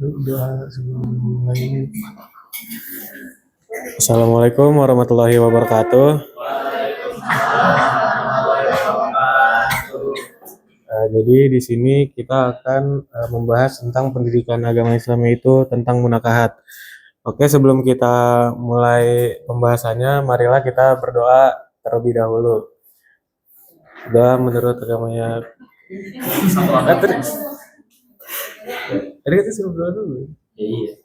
Doa sebelum mulai. Assalamualaikum warahmatullahi wabarakatuh. Jadi di sini kita akan membahas tentang pendidikan agama Islam itu tentang munakahat. Oke, sebelum kita mulai pembahasannya, marilah kita berdoa terlebih dahulu. Doa menurut agamanya. Tadi kita suruh berdoa dulu. Iya.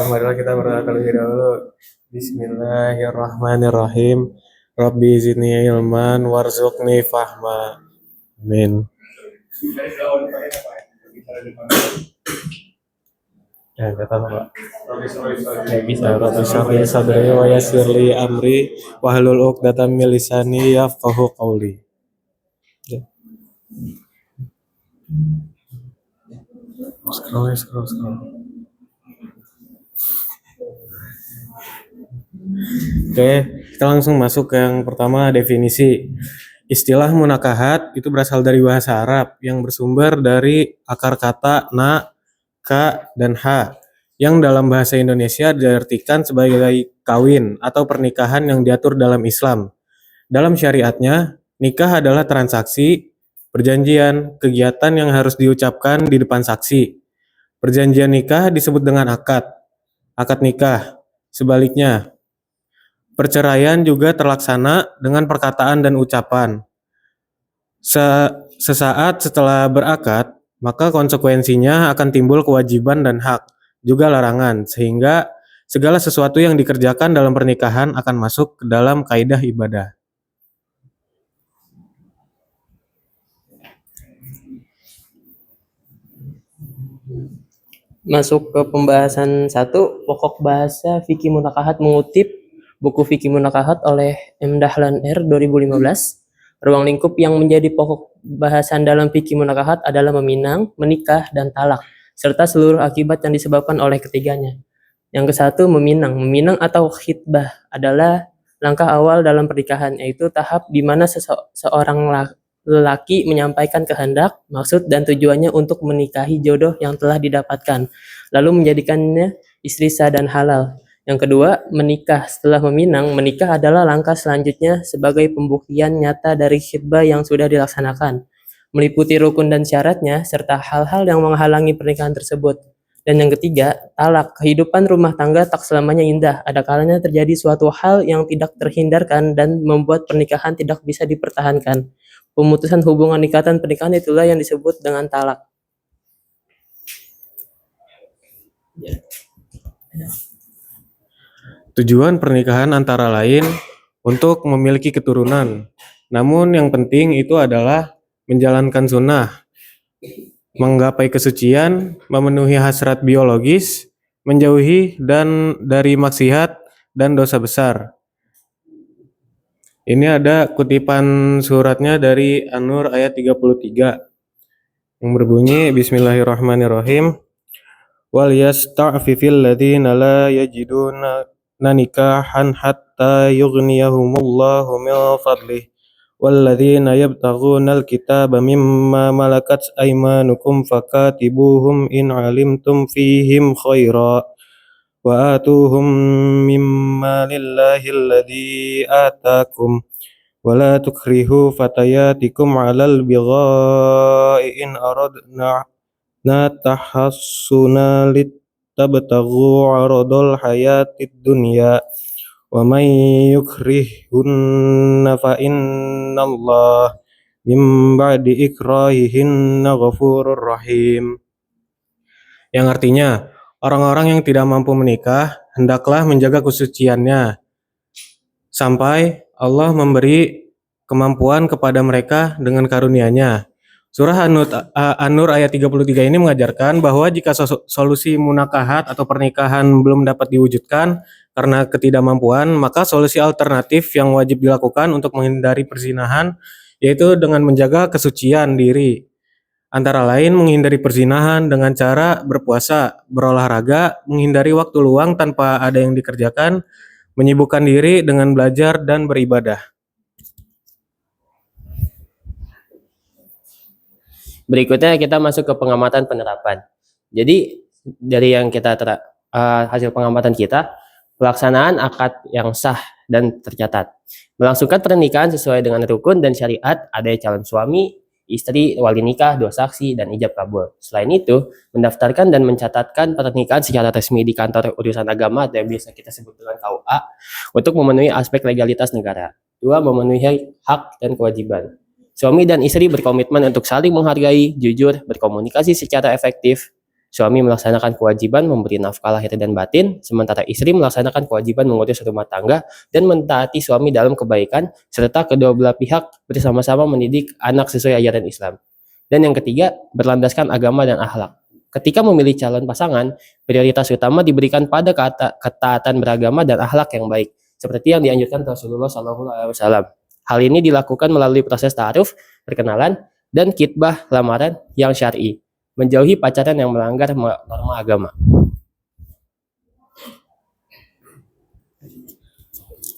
Marilah kita berdoa terlebih dahulu. Bismillahirrahmanirrahim. Rabbi zidni ilman warzuqni fahma. Amin. Ya, kata Pak. Ya bisa. Rabbi syrahli sadri wa yassirli amri wahlul 'uqdatam min lisani yafqahu qawli. Ya. Scroll. Oke, kita langsung masuk ke yang pertama, definisi. Istilah munakahat itu berasal dari bahasa Arab yang bersumber dari akar kata na, ka, dan ha, yang dalam bahasa Indonesia diartikan sebagai kawin atau pernikahan yang diatur dalam Islam. Dalam syariatnya, nikah adalah transaksi, perjanjian, kegiatan yang harus diucapkan di depan saksi. Perjanjian nikah disebut dengan akad nikah. Sebaliknya, perceraian juga terlaksana dengan perkataan dan ucapan. Sesaat setelah berakad, maka konsekuensinya akan timbul kewajiban dan hak, juga larangan, sehingga segala sesuatu yang dikerjakan dalam pernikahan akan masuk ke dalam kaidah ibadah. Masuk ke pembahasan 1, pokok bahasa fikih munakahat mengutip buku fikih munakahat oleh M. Dahlan R. 2015. Ruang lingkup yang menjadi pokok bahasan dalam fikih munakahat adalah meminang, menikah, dan talak, serta seluruh akibat yang disebabkan oleh ketiganya. Yang ke-1, meminang. Meminang atau khitbah adalah langkah awal dalam pernikahan, yaitu tahap di mana seorang lelaki menyampaikan kehendak, maksud, dan tujuannya untuk menikahi jodoh yang telah didapatkan, lalu menjadikannya istri sah dan halal. Yang kedua, menikah. Setelah meminang, menikah adalah langkah selanjutnya sebagai pembuktian nyata dari khitbah yang sudah dilaksanakan, meliputi rukun dan syaratnya, serta hal-hal yang menghalangi pernikahan tersebut. Dan yang ketiga, talak. Kehidupan rumah tangga tak selamanya indah. Ada kalanya terjadi suatu hal yang tidak terhindarkan dan membuat pernikahan tidak bisa dipertahankan. Pemutusan hubungan ikatan pernikahan itulah yang disebut dengan talak. Tujuan pernikahan antara lain untuk memiliki keturunan. Namun yang penting itu adalah menjalankan sunnah, menggapai kesucian, memenuhi hasrat biologis, menjauhi dan dari maksiat dan dosa besar. Ini ada kutipan suratnya dari An-Nur ayat 33 yang berbunyi Bismillahirrahmanirrahim. Wal yasta'fifil ladzina la yajiduna nikahan hatta yughniyahumullahu min fadlih walladzina yabtaghunal kitaba mimma malakat aymanukum fakatibuhum in alimtum fihim khaira wa atuhum mimma lillahi alladzi atakum wa la tukrihu fatayatikum 'alal bigha'i in aradna tahassuna litabtaghu 'aradal hayatid dunya wa may yukrihunna fa innallaha mim ba'di ikrahihinna ghafurur rahim. Yang artinya, orang-orang yang tidak mampu menikah hendaklah menjaga kesuciannya sampai Allah memberi kemampuan kepada mereka dengan karunia-Nya. Surah An-Nur ayat 33 ini mengajarkan bahwa jika solusi munakahat atau pernikahan belum dapat diwujudkan karena ketidakmampuan, maka solusi alternatif yang wajib dilakukan untuk menghindari perzinahan yaitu dengan menjaga kesucian diri. Antara lain menghindari perzinahan dengan cara berpuasa, berolahraga, menghindari waktu luang tanpa ada yang dikerjakan, menyibukkan diri dengan belajar dan beribadah. Berikutnya kita masuk ke pengamatan penerapan. Jadi dari yang kita hasil pengamatan kita, pelaksanaan akad yang sah dan tercatat. Melangsungkan pernikahan sesuai dengan rukun dan syariat, ada calon suami, istri, wali nikah, dua saksi, dan ijab kabul. Selain itu, mendaftarkan dan mencatatkan pernikahan secara resmi di kantor urusan agama atau yang biasa kita sebut dengan KUA untuk memenuhi aspek legalitas negara. Dua, memenuhi hak dan kewajiban. Suami dan istri berkomitmen untuk saling menghargai, jujur, berkomunikasi secara efektif. Suami melaksanakan kewajiban memberi nafkah lahir dan batin, sementara istri melaksanakan kewajiban mengurus rumah tangga dan mentaati suami dalam kebaikan, serta kedua belah pihak bersama-sama mendidik anak sesuai ajaran Islam. Dan yang ketiga, berlandaskan agama dan akhlak. Ketika memilih calon pasangan, prioritas utama diberikan pada ketaatan beragama dan akhlak yang baik, seperti yang dianjurkan Rasulullah SAW. Hal ini dilakukan melalui proses ta'aruf, perkenalan, dan khitbah lamaran yang syar'i, menjauhi pacaran yang melanggar norma agama.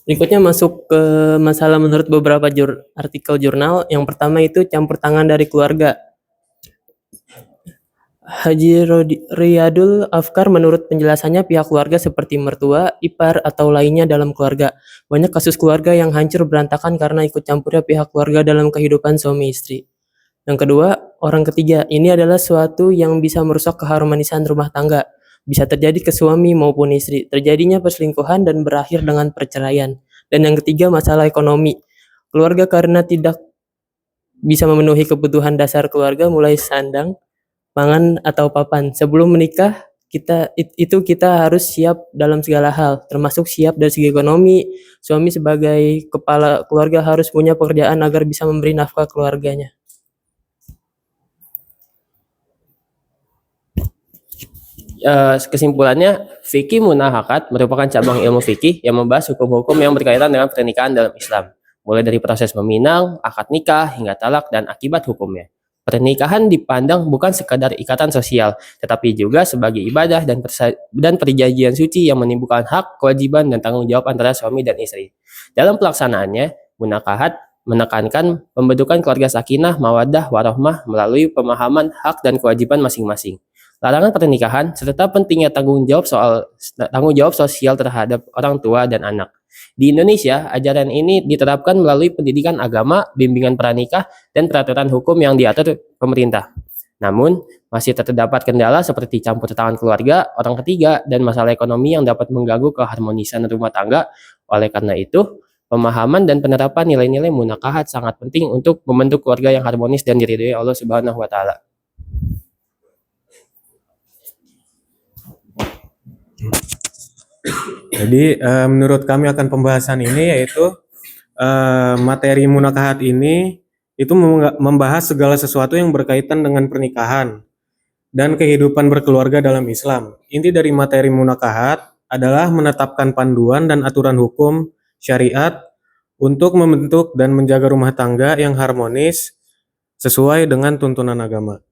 Berikutnya masuk ke masalah menurut beberapa artikel jurnal. Yang pertama itu campur tangan dari keluarga. Haji Riyadul Afkar menurut penjelasannya pihak keluarga seperti mertua, ipar, atau lainnya dalam keluarga. Banyak kasus keluarga yang hancur berantakan karena ikut campurnya pihak keluarga dalam kehidupan suami istri. Yang kedua, orang ketiga. Ini adalah suatu yang bisa merusak keharmonisan rumah tangga. Bisa terjadi ke suami maupun istri. Terjadinya perselingkuhan dan berakhir dengan perceraian. Dan yang ketiga, masalah ekonomi. Keluarga karena tidak bisa memenuhi kebutuhan dasar keluarga mulai sandang, pangan, atau papan. Sebelum menikah, kita harus siap dalam segala hal, termasuk siap dari segi ekonomi. Suami sebagai kepala keluarga harus punya pekerjaan agar bisa memberi nafkah keluarganya. Kesimpulannya, fikih munahakat merupakan cabang ilmu fikih yang membahas hukum-hukum yang berkaitan dengan pernikahan dalam Islam, mulai dari proses meminang, akad nikah, hingga talak dan akibat hukumnya. Pernikahan dipandang bukan sekadar ikatan sosial, tetapi juga sebagai ibadah dan perjanjian suci yang menimbulkan hak, kewajiban, dan tanggung jawab antara suami dan istri. Dalam pelaksanaannya, munakahat menekankan pembentukan keluarga sakinah, mawaddah, warohmah melalui pemahaman hak dan kewajiban masing-masing. Larangan pernikahan serta pentingnya tanggung jawab sosial terhadap orang tua dan anak. Di Indonesia, ajaran ini diterapkan melalui pendidikan agama, bimbingan pranikah, dan peraturan hukum yang diatur pemerintah. Namun, masih terdapat kendala seperti campur tangan keluarga, orang ketiga, dan masalah ekonomi yang dapat mengganggu keharmonisan rumah tangga. Oleh karena itu, pemahaman dan penerapan nilai-nilai munakahat sangat penting untuk membentuk keluarga yang harmonis dan diridhoi Allah Subhanahu wa taala. Jadi menurut kami akan pembahasan ini yaitu materi munakahat ini itu membahas segala sesuatu yang berkaitan dengan pernikahan dan kehidupan berkeluarga dalam Islam. Inti dari materi munakahat adalah menetapkan panduan dan aturan hukum syariat untuk membentuk dan menjaga rumah tangga yang harmonis sesuai dengan tuntunan agama.